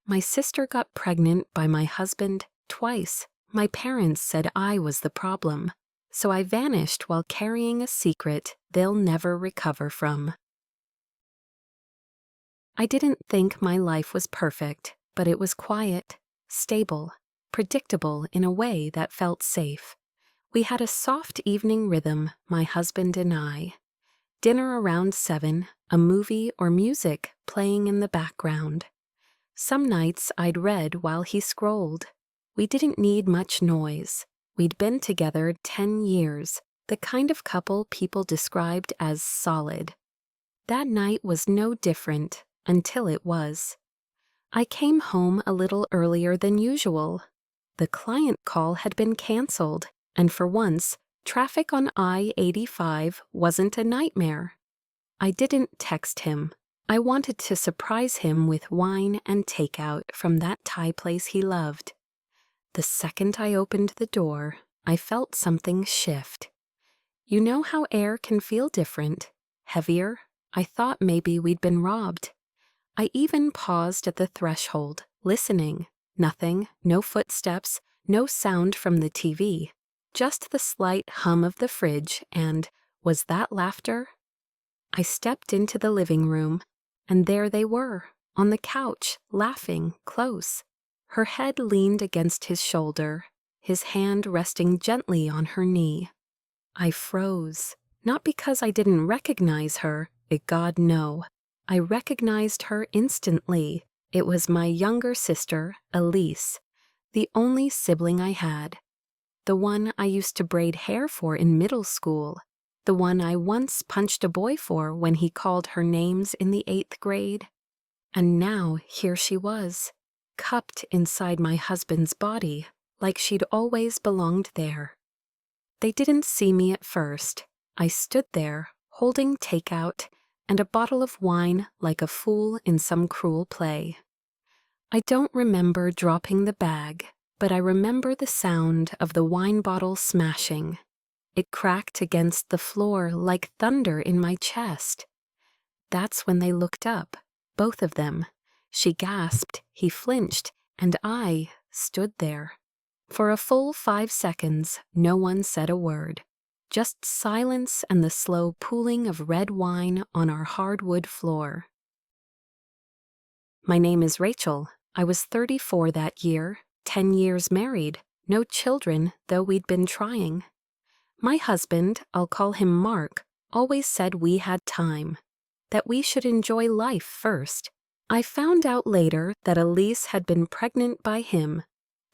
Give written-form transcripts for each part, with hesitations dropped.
My sister got pregnant by my husband twice. My parents said I was the problem, so I vanished while carrying a secret they'll never recover from. I didn't think my life was perfect, but it was quiet, stable, predictable in a way that felt safe. We had a soft evening rhythm, my husband and I. Dinner around 7, a movie or music playing in the background. Some nights I'd read while he scrolled. We didn't need much noise. We'd been together 10 years, the kind of couple people described as solid. That night was no different until it was. I came home a little earlier than usual. The client call had been canceled, and for once, traffic on I-85 wasn't a nightmare. I didn't text him. I wanted to surprise him with wine and takeout from that Thai place he loved. The second I opened the door, I felt something shift. You know how air can feel different, heavier? I thought maybe we'd been robbed. I even paused at the threshold, listening. Nothing, no footsteps, no sound from the TV. Just the slight hum of the fridge and, was that laughter? I stepped into the living room, and there they were, on the couch, laughing, close. Her head leaned against his shoulder, his hand resting gently on her knee. I froze, not because I didn't recognize her, God no. I recognized her instantly. It was my younger sister, Elise, the only sibling I had. The one I used to braid hair for in middle school. The one I once punched a boy for when he called her names in the 8th grade. And now here she was, cupped inside my husband's body, like she'd always belonged there. They didn't see me at first. I stood there, holding takeout and a bottle of wine like a fool in some cruel play. I don't remember dropping the bag, but I remember the sound of the wine bottle smashing. It cracked against the floor like thunder in my chest. That's when they looked up, both of them. She gasped, he flinched, and I stood there. For a full 5 seconds, no one said a word. Just silence and the slow pooling of red wine on our hardwood floor. My name is Rachel. I was 34 that year, 10 years married, no children, though we'd been trying. My husband, I'll call him Mark, always said we had time, that we should enjoy life first. I found out later that Elise had been pregnant by him,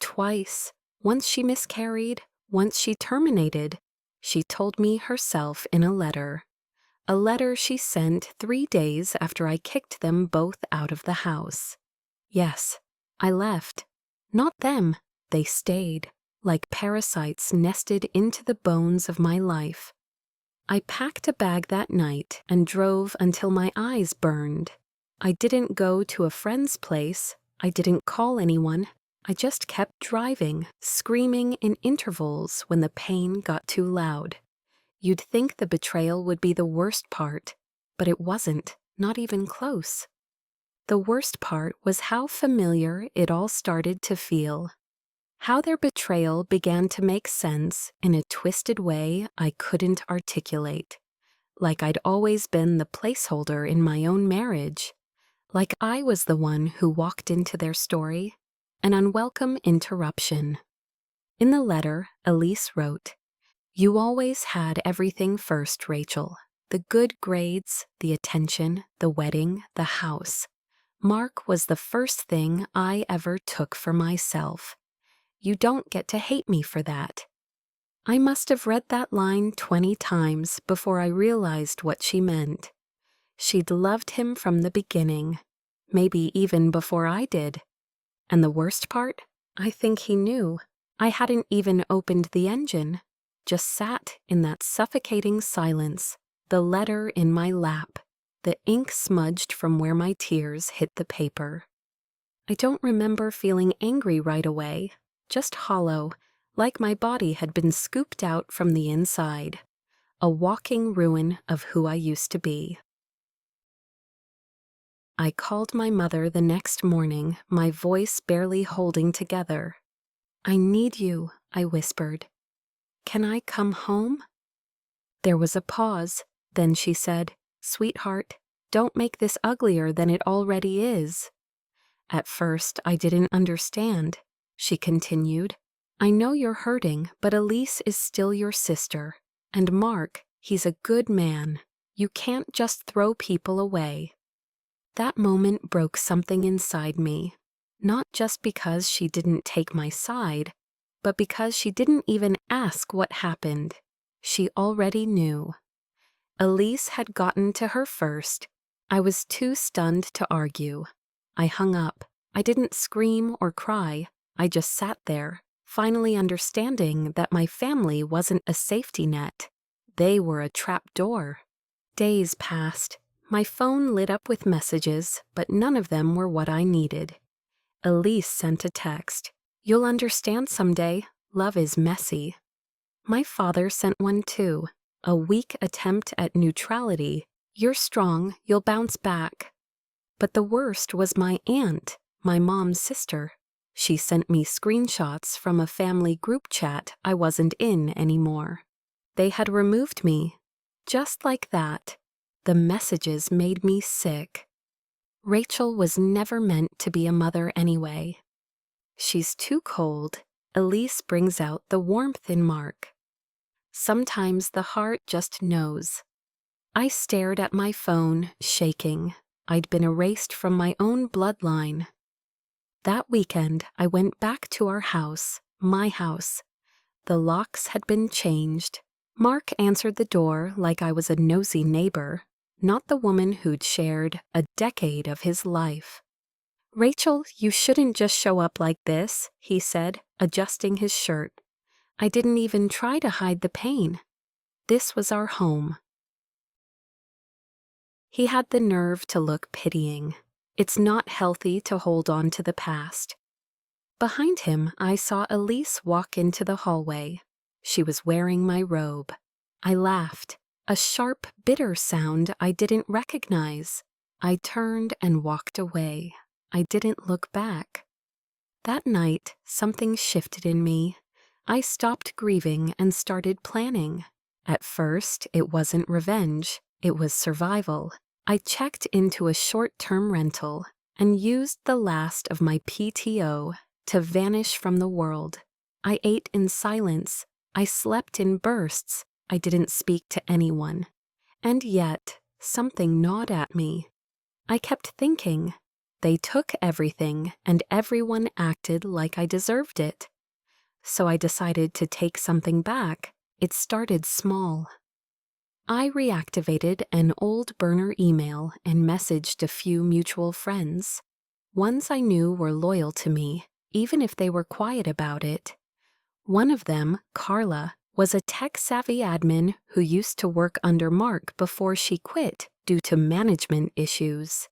twice. Once she miscarried, once she terminated. She told me herself in a letter she sent 3 days after I kicked them both out of the house. Yes, I left. Not them, they stayed, like parasites nested into the bones of my life. I packed a bag that night and drove until my eyes burned. I didn't go to a friend's place. I didn't call anyone. I just kept driving, screaming in intervals when the pain got too loud. You'd think the betrayal would be the worst part, but it wasn't, not even close. The worst part was how familiar it all started to feel. How their betrayal began to make sense in a twisted way I couldn't articulate. Like I'd always been the placeholder in my own marriage. Like I was the one who walked into their story. An unwelcome interruption. In the letter, Elise wrote, "You always had everything first, Rachel. The good grades, the attention, the wedding, the house. Mark was the first thing I ever took for myself. You don't get to hate me for that." I must have read that line 20 times before I realized what she meant. She'd loved him from the beginning, maybe even before I did. And the worst part? I think he knew. I hadn't even opened the engine, just sat in that suffocating silence, the letter in my lap, the ink smudged from where my tears hit the paper. I don't remember feeling angry right away, just hollow, like my body had been scooped out from the inside, a walking ruin of who I used to be. I called my mother the next morning, my voice barely holding together. "I need you," I whispered. "Can I come home?" There was a pause. Then she said, "Sweetheart, don't make this uglier than it already is." At first, I didn't understand. She continued, "I know you're hurting, but Elise is still your sister. And Mark, he's a good man. You can't just throw people away." That moment broke something inside me. Not just because she didn't take my side, but because she didn't even ask what happened. She already knew. Elise had gotten to her first. I was too stunned to argue. I hung up. I didn't scream or cry. I just sat there, finally understanding that my family wasn't a safety net. They were a trap door. Days passed. My phone lit up with messages, but none of them were what I needed. Elise sent a text. "You'll understand someday. Love is messy." My father sent one too. A weak attempt at neutrality. "You're strong. You'll bounce back." But the worst was my aunt, my mom's sister. She sent me screenshots from a family group chat I wasn't in anymore. They had removed me. Just like that. The messages made me sick. Rachel was never meant to be a mother anyway. She's too cold. Elise brings out the warmth in Mark. Sometimes the heart just knows. I stared at my phone, shaking. I'd been erased from my own bloodline. That weekend, I went back to our house, my house. The locks had been changed. Mark answered the door like I was a nosy neighbor, not the woman who'd shared a decade of his life. "Rachel, you shouldn't just show up like this," he said, adjusting his shirt. I didn't even try to hide the pain. This was our home. He had the nerve to look pitying. It's not healthy to hold on to the past. Behind him, I saw Elise walk into the hallway. She was wearing my robe. I laughed, a sharp, bitter sound I didn't recognize. I turned and walked away. I didn't look back. That night, something shifted in me. I stopped grieving and started planning. At first, it wasn't revenge. It was survival. I checked into a short-term rental and used the last of my PTO to vanish from the world. I ate in silence. I slept in bursts. I didn't speak to anyone. And yet, something gnawed at me. I kept thinking, they took everything and everyone acted like I deserved it. So I decided to take something back. It started small. I reactivated an old burner email and messaged a few mutual friends. Ones I knew were loyal to me, even if they were quiet about it. One of them, Carla, was a tech-savvy admin who used to work under Mark before she quit due to management issues.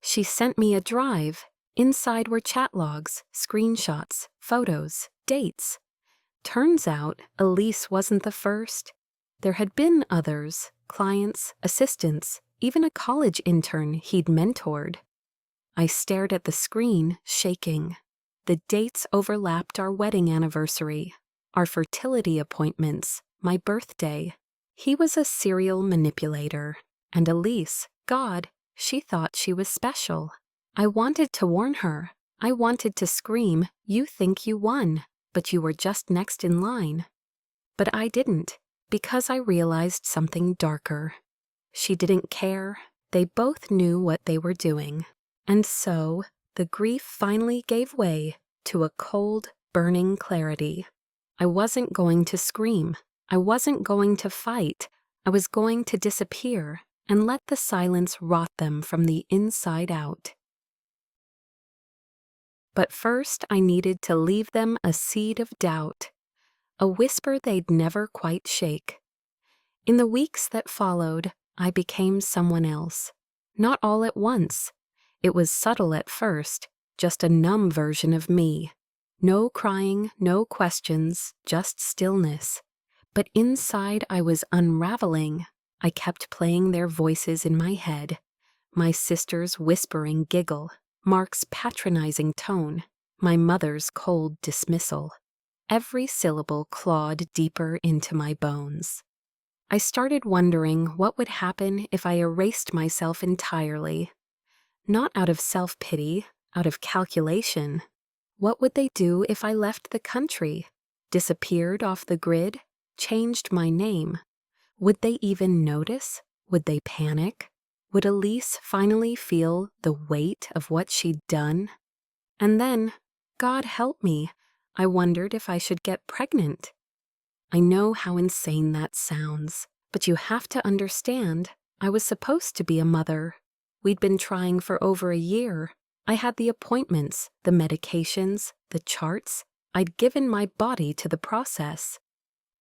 She sent me a drive. Inside were chat logs, screenshots, photos, dates. Turns out Elise wasn't the first. There had been others, clients, assistants, even a college intern he'd mentored. I stared at the screen, shaking. The dates overlapped our wedding anniversary, our fertility appointments, my birthday. He was a serial manipulator, and Elise, God, she thought she was special. I wanted to warn her. I wanted to scream, "You think you won, but you were just next in line." But I didn't, because I realized something darker. She didn't care. They both knew what they were doing. And so, the grief finally gave way to a cold, burning clarity. I wasn't going to scream. I wasn't going to fight. I was going to disappear and let the silence rot them from the inside out. But first, I needed to leave them a seed of doubt, a whisper they'd never quite shake. In the weeks that followed, I became someone else. Not all at once. It was subtle at first, just a numb version of me. No crying, no questions, just stillness. But inside I was unraveling. I kept playing their voices in my head. My sister's whispering giggle, Mark's patronizing tone, my mother's cold dismissal. Every syllable clawed deeper into my bones. I started wondering what would happen if I erased myself entirely. Not out of self-pity, out of calculation. What would they do if I left the country, disappeared off the grid, changed my name? Would they even notice? Would they panic? Would Elise finally feel the weight of what she'd done? And then, God help me, I wondered if I should get pregnant. I know how insane that sounds, but you have to understand, I was supposed to be a mother. We'd been trying for over a year. I had the appointments, the medications, the charts. I'd given my body to the process.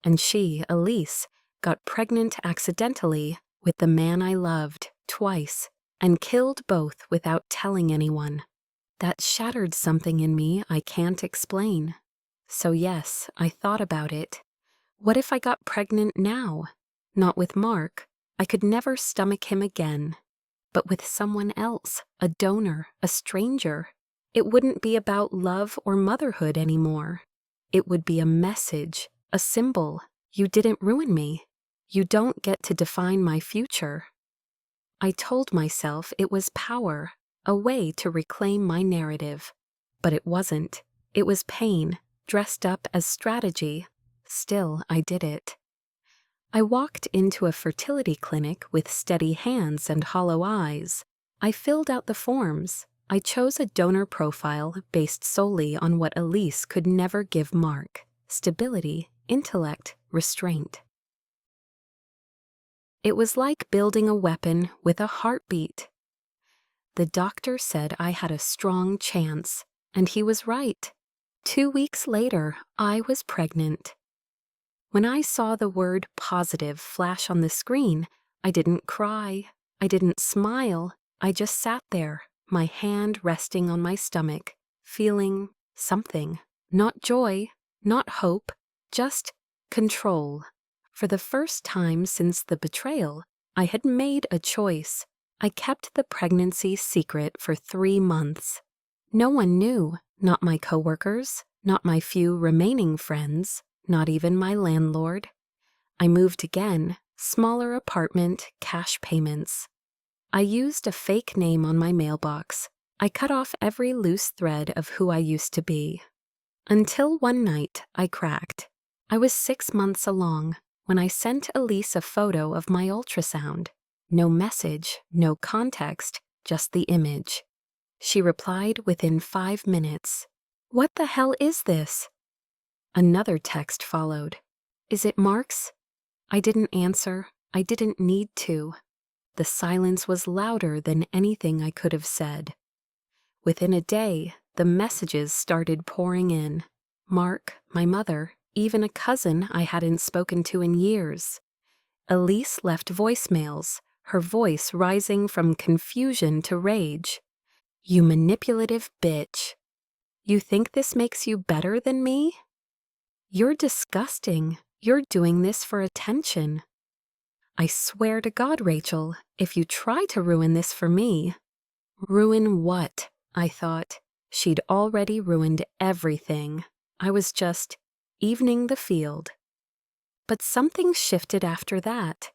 And she, Elise, got pregnant accidentally with the man I loved twice and killed both without telling anyone. That shattered something in me I can't explain. So yes, I thought about it. What if I got pregnant now? Not with Mark. I could never stomach him again. But with someone else, a donor, a stranger. It wouldn't be about love or motherhood anymore. It would be a message, a symbol. You didn't ruin me. You don't get to define my future. I told myself it was power, a way to reclaim my narrative. But it wasn't. It was pain, dressed up as strategy. Still, I did it. I walked into a fertility clinic with steady hands and hollow eyes. I filled out the forms. I chose a donor profile based solely on what Elise could never give Mark: stability, intellect, restraint. It was like building a weapon with a heartbeat. The doctor said I had a strong chance, and he was right. 2 weeks later, I was pregnant. When I saw the word positive flash on the screen, I didn't cry, I didn't smile, I just sat there, my hand resting on my stomach, feeling something. Not joy, not hope, just control. For the first time since the betrayal, I had made a choice. I kept the pregnancy secret for 3 months. No one knew, not my coworkers, not my few remaining friends, not even my landlord. I moved again, smaller apartment, cash payments. I used a fake name on my mailbox. I cut off every loose thread of who I used to be. Until one night, I cracked. I was 6 months along when I sent Elise a photo of my ultrasound. No message, no context, just the image. She replied within 5 minutes. "What the hell is this?" Another text followed. "Is it Mark's?" I didn't answer. I didn't need to. The silence was louder than anything I could have said. Within a day, the messages started pouring in. Mark, my mother, even a cousin I hadn't spoken to in years. Elise left voicemails, her voice rising from confusion to rage. "You manipulative bitch. You think this makes you better than me? You're disgusting. You're doing this for attention. I swear to God, Rachel, if you try to ruin this for me..." Ruin what? I thought. She'd already ruined everything. I was just evening the field. But something shifted after that.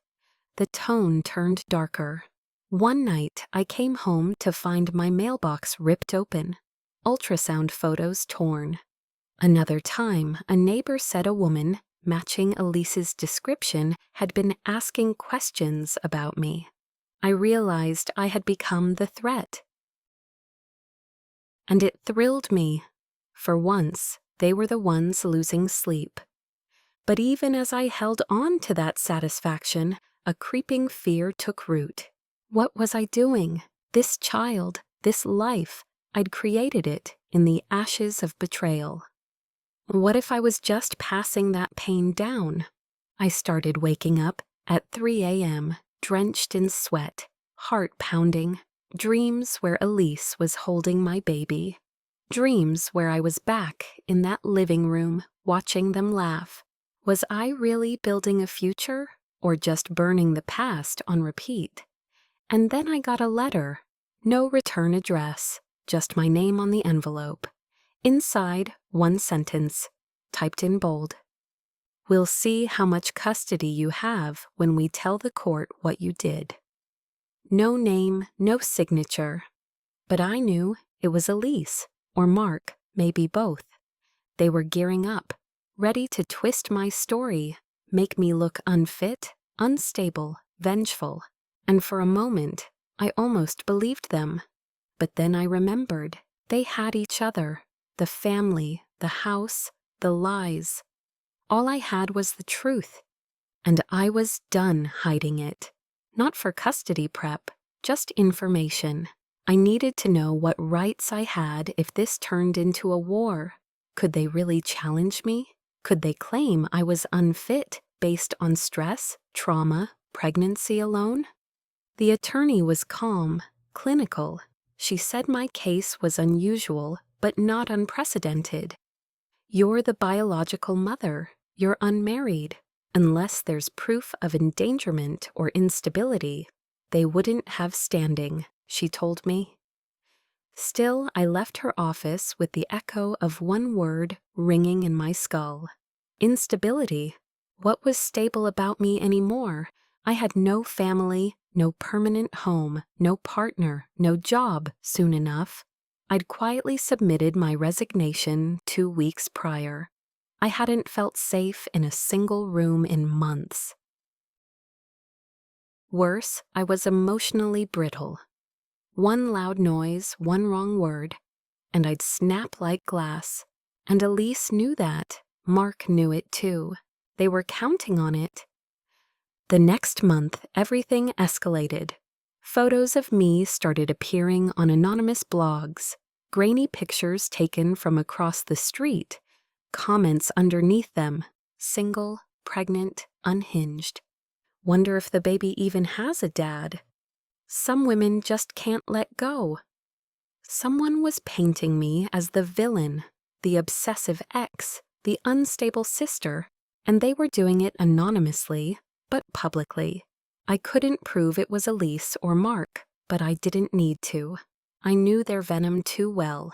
The tone turned darker. One night, I came home to find my mailbox ripped open, ultrasound photos torn. Another time, a neighbor said a woman, matching Elise's description, had been asking questions about me. I realized I had become the threat. And it thrilled me. For once, they were the ones losing sleep. But even as I held on to that satisfaction, a creeping fear took root. What was I doing? This child, this life, I'd created it in the ashes of betrayal. What if I was just passing that pain down? I started waking up at 3 a.m., drenched in sweat, heart pounding, dreams where Elise was holding my baby. Dreams where I was back in that living room, watching them laugh. Was I really building a future, or just burning the past on repeat? And then I got a letter. No return address, just my name on the envelope. Inside, one sentence, typed in bold. We'll see how much custody you have when we tell the court what you did. No name, no signature. But I knew it was Elise, or Mark, maybe both. They were gearing up, ready to twist my story, make me look unfit, unstable, vengeful. And for a moment, I almost believed them. But then I remembered they had each other, the family, the house, the lies. All I had was the truth, and I was done hiding it. Not for custody prep, just information. I needed to know what rights I had if this turned into a war. Could they really challenge me? Could they claim I was unfit based on stress, trauma, pregnancy alone? The attorney was calm, clinical. She said my case was unusual, but not unprecedented. You're the biological mother. You're unmarried. Unless there's proof of endangerment or instability, they wouldn't have standing, she told me. Still, I left her office with the echo of one word ringing in my skull. Instability. What was stable about me anymore? I had no family, no permanent home, no partner, no job soon enough. I'd quietly submitted my resignation 2 weeks prior. I hadn't felt safe in a single room in months. Worse, I was emotionally brittle. One loud noise, one wrong word, and I'd snap like glass. And Elise knew that. Mark knew it too. They were counting on it. The next month, everything escalated. Photos of me started appearing on anonymous blogs, grainy pictures taken from across the street, comments underneath them, single, pregnant, unhinged. Wonder if the baby even has a dad. Some women just can't let go. Someone was painting me as the villain, the obsessive ex, the unstable sister, and they were doing it anonymously, but publicly. I couldn't prove it was Elise or Mark, but I didn't need to. I knew their venom too well.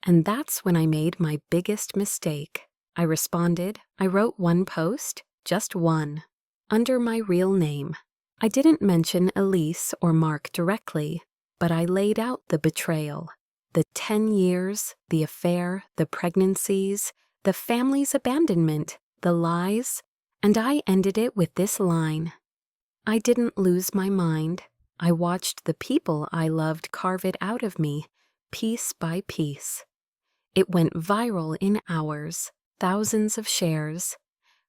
And that's when I made my biggest mistake. I responded. I wrote one post, just one, under my real name. I didn't mention Elise or Mark directly, but I laid out the betrayal. The 10 years, the affair, the pregnancies, the family's abandonment, the lies, and I ended it with this line. I didn't lose my mind. I watched the people I loved carve it out of me, piece by piece. It went viral in hours, thousands of shares,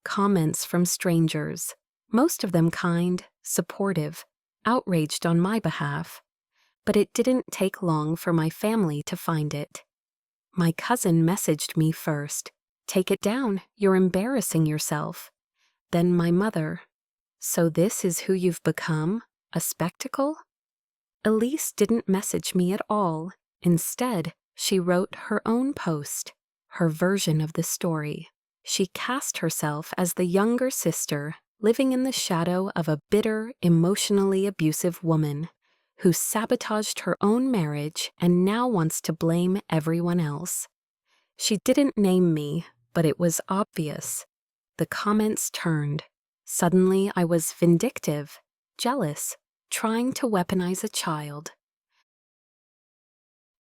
comments from strangers, most of them kind, supportive, outraged on my behalf. But it didn't take long for my family to find it. My cousin messaged me first. Take it down, you're embarrassing yourself. Then my mother. So this is who you've become? A spectacle? Elise didn't message me at all. Instead, she wrote her own post, her version of the story. She cast herself as the younger sister, living in the shadow of a bitter, emotionally abusive woman who sabotaged her own marriage and now wants to blame everyone else. She didn't name me, but it was obvious. The comments turned. Suddenly I was vindictive, jealous, trying to weaponize a child.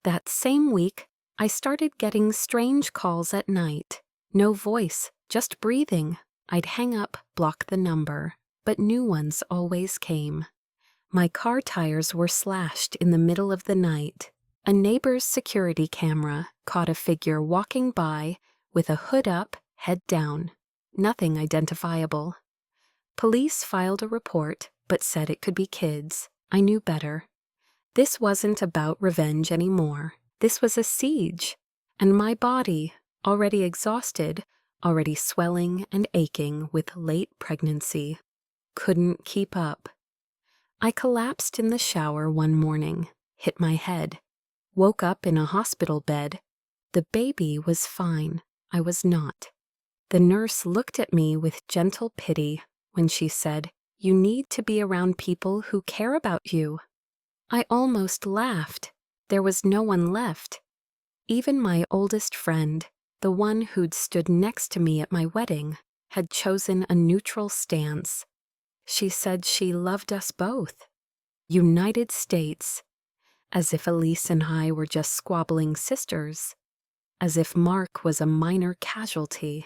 That same week, I started getting strange calls at night. No voice, just breathing. I'd hang up, block the number, but new ones always came. My car tires were slashed in the middle of the night. A neighbor's security camera caught a figure walking by with a hood up, head down. Nothing identifiable. Police filed a report, but said it could be kids. I knew better. This wasn't about revenge anymore. This was a siege. And my body, already exhausted, already swelling and aching with late pregnancy, couldn't keep up. I collapsed in the shower one morning, hit my head, woke up in a hospital bed. The baby was fine. I was not. The nurse looked at me with gentle pity when she said, "You need to be around people who care about you." I almost laughed. There was no one left. Even my oldest friend, the one who'd stood next to me at my wedding, had chosen a neutral stance. She said she loved us both. United States. As if Elise and I were just squabbling sisters. As if Mark was a minor casualty.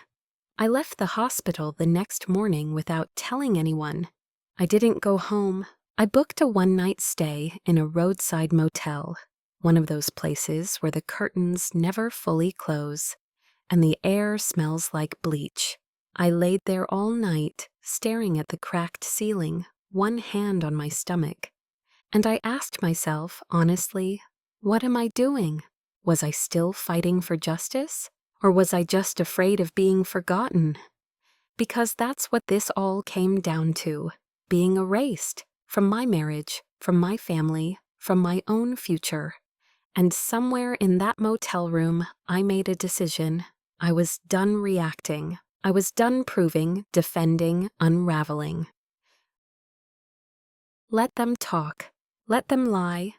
I left the hospital the next morning without telling anyone. I didn't go home. I booked a one-night stay in a roadside motel, one of those places where the curtains never fully close and the air smells like bleach. I laid there all night, staring at the cracked ceiling, one hand on my stomach. And I asked myself, honestly, what am I doing? Was I still fighting for justice? Or was I just afraid of being forgotten? Because that's what this all came down to, being erased from my marriage, from my family, from my own future. And somewhere in that motel room, I made a decision. I was done reacting. I was done proving, defending, unraveling. Let them talk. Let them lie.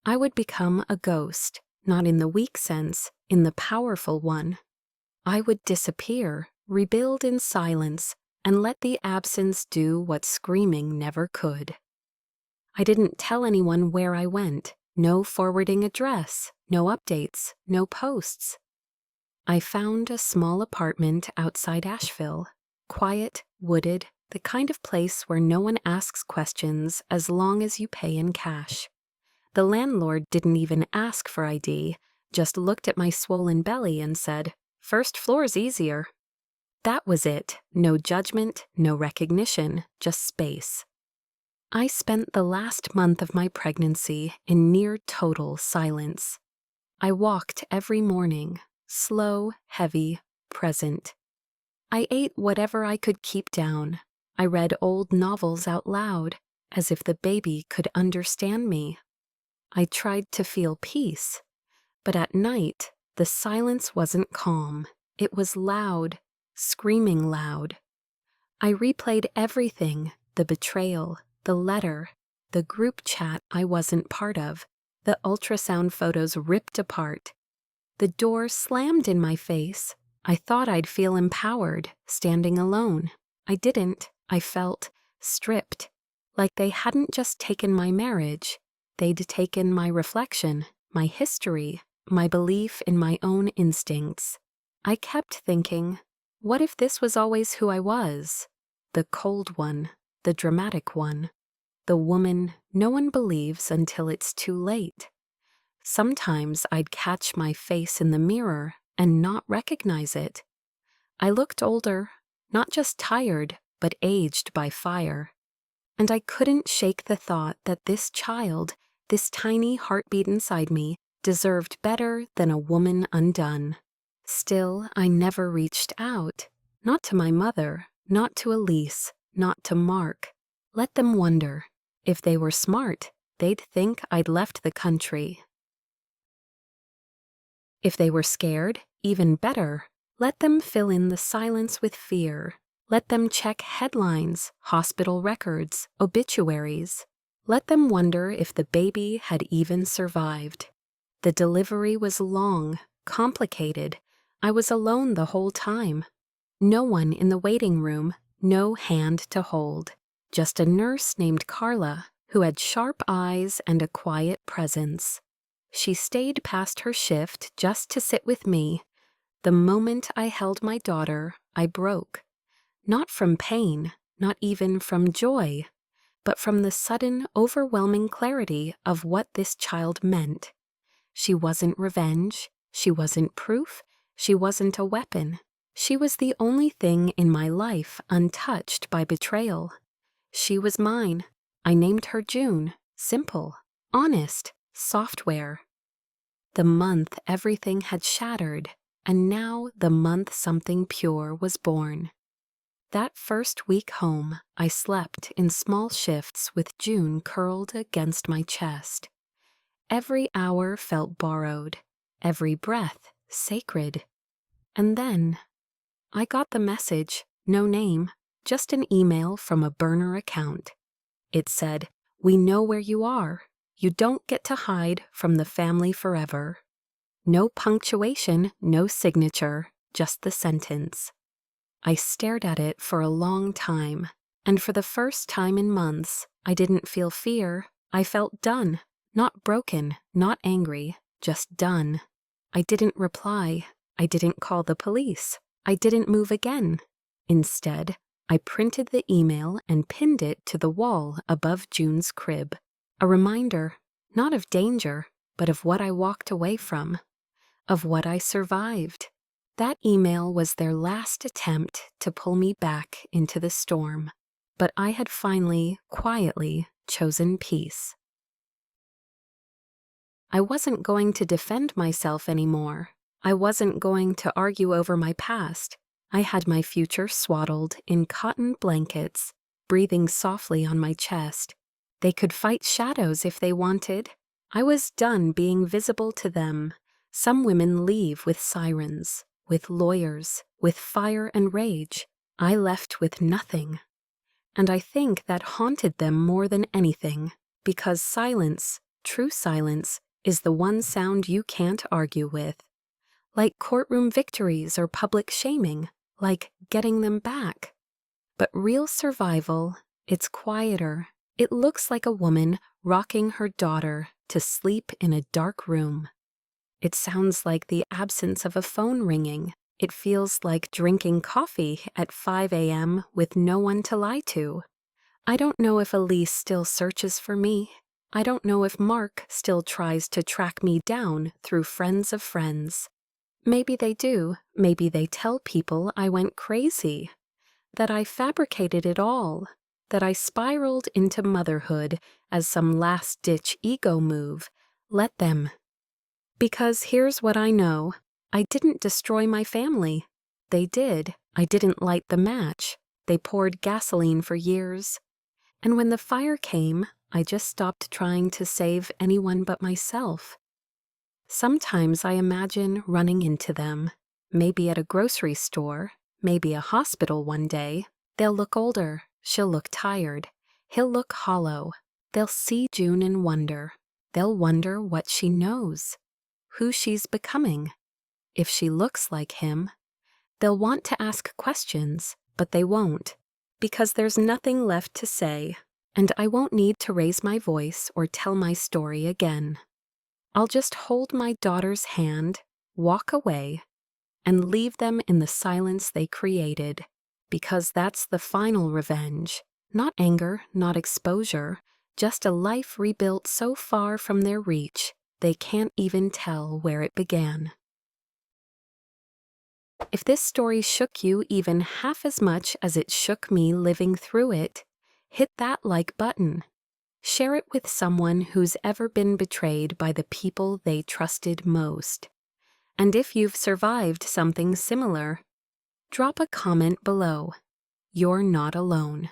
I would become a ghost, not in the weak sense, in the powerful one. I would disappear, rebuild in silence, and let the absence do what screaming never could. I didn't tell anyone where I went, no forwarding address, no updates, no posts. I found a small apartment outside Asheville, quiet, wooded, the kind of place where no one asks questions as long as you pay in cash. The landlord didn't even ask for ID, just looked at my swollen belly and said, "First floor's easier." That was it. No judgment, no recognition, just space. I spent the last month of my pregnancy in near total silence. I walked every morning, slow, heavy, present. I ate whatever I could keep down. I read old novels out loud, as if the baby could understand me. I tried to feel peace, but at night, the silence wasn't calm. It was loud, screaming loud. I replayed everything, the betrayal, the letter, the group chat I wasn't part of, the ultrasound photos ripped apart. The door slammed in my face. I thought I'd feel empowered, standing alone. I didn't. I felt stripped, like they hadn't just taken my marriage. They'd taken my reflection, my history, my belief in my own instincts. I kept thinking, what if this was always who I was? The cold one, the dramatic one, the woman no one believes until it's too late. Sometimes I'd catch my face in the mirror and not recognize it. I looked older, not just tired, but aged by fire. And I couldn't shake the thought that this child, this tiny heartbeat inside me, deserved better than a woman undone. Still, I never reached out. Not to my mother, not to Elise, not to Mark. Let them wonder. If they were smart, they'd think I'd left the country. If they were scared, even better. Let them fill in the silence with fear. Let them check headlines, hospital records, obituaries. Let them wonder if the baby had even survived. The delivery was long, complicated. I was alone the whole time. No one in the waiting room, no hand to hold. Just a nurse named Carla, who had sharp eyes and a quiet presence. She stayed past her shift just to sit with me. The moment I held my daughter, I broke. Not from pain, not even from joy, but from the sudden, overwhelming clarity of what this child meant. She wasn't revenge, she wasn't proof, she wasn't a weapon. She was the only thing in my life untouched by betrayal. She was mine. I named her June. Simple, honest, software. The month everything had shattered, and now the month something pure was born. That first week home, I slept in small shifts with June curled against my chest. Every hour felt borrowed, every breath sacred. And then, I got the message, no name, just an email from a burner account. It said, "We know where you are. You don't get to hide from the family forever. No punctuation, no signature, just the sentence. I stared at it for a long time, and for the first time in months, I didn't feel fear. I felt done. Not broken, not angry, just done. I didn't reply. I didn't call the police. I didn't move again. Instead, I printed the email and pinned it to the wall above June's crib. A reminder, not of danger, but of what I walked away from, of what I survived. That email was their last attempt to pull me back into the storm, but I had finally, quietly, chosen peace. I wasn't going to defend myself anymore. I wasn't going to argue over my past. I had my future swaddled in cotton blankets, breathing softly on my chest. They could fight shadows if they wanted. I was done being visible to them. Some women leave with sirens, with lawyers, with fire and rage. I left with nothing. And I think that haunted them more than anything, because silence, true silence, is the one sound you can't argue with. Like courtroom victories or public shaming, like getting them back. But real survival, it's quieter. It looks like a woman rocking her daughter to sleep in a dark room. It sounds like the absence of a phone ringing. It feels like drinking coffee at 5 a.m. with no one to lie to. I don't know if Elise still searches for me. I don't know if Mark still tries to track me down through friends of friends. Maybe they do. Maybe they tell people I went crazy, that I fabricated it all, that I spiraled into motherhood as some last-ditch ego move. Let them. Because here's what I know. I didn't destroy my family. They did. I didn't light the match. They poured gasoline for years. And when the fire came, I just stopped trying to save anyone but myself. Sometimes I imagine running into them, maybe at a grocery store, maybe a hospital one day. They'll look older, she'll look tired, he'll look hollow. They'll see June and wonder. They'll wonder what she knows, who she's becoming, if she looks like him. They'll want to ask questions, but they won't, because there's nothing left to say. And I won't need to raise my voice or tell my story again. I'll just hold my daughter's hand, walk away, and leave them in the silence they created, because that's the final revenge. Not anger, not exposure, just a life rebuilt so far from their reach, they can't even tell where it began. If this story shook you even half as much as it shook me living through it, hit that like button. Share it with someone who's ever been betrayed by the people they trusted most. And if you've survived something similar, drop a comment below. You're not alone.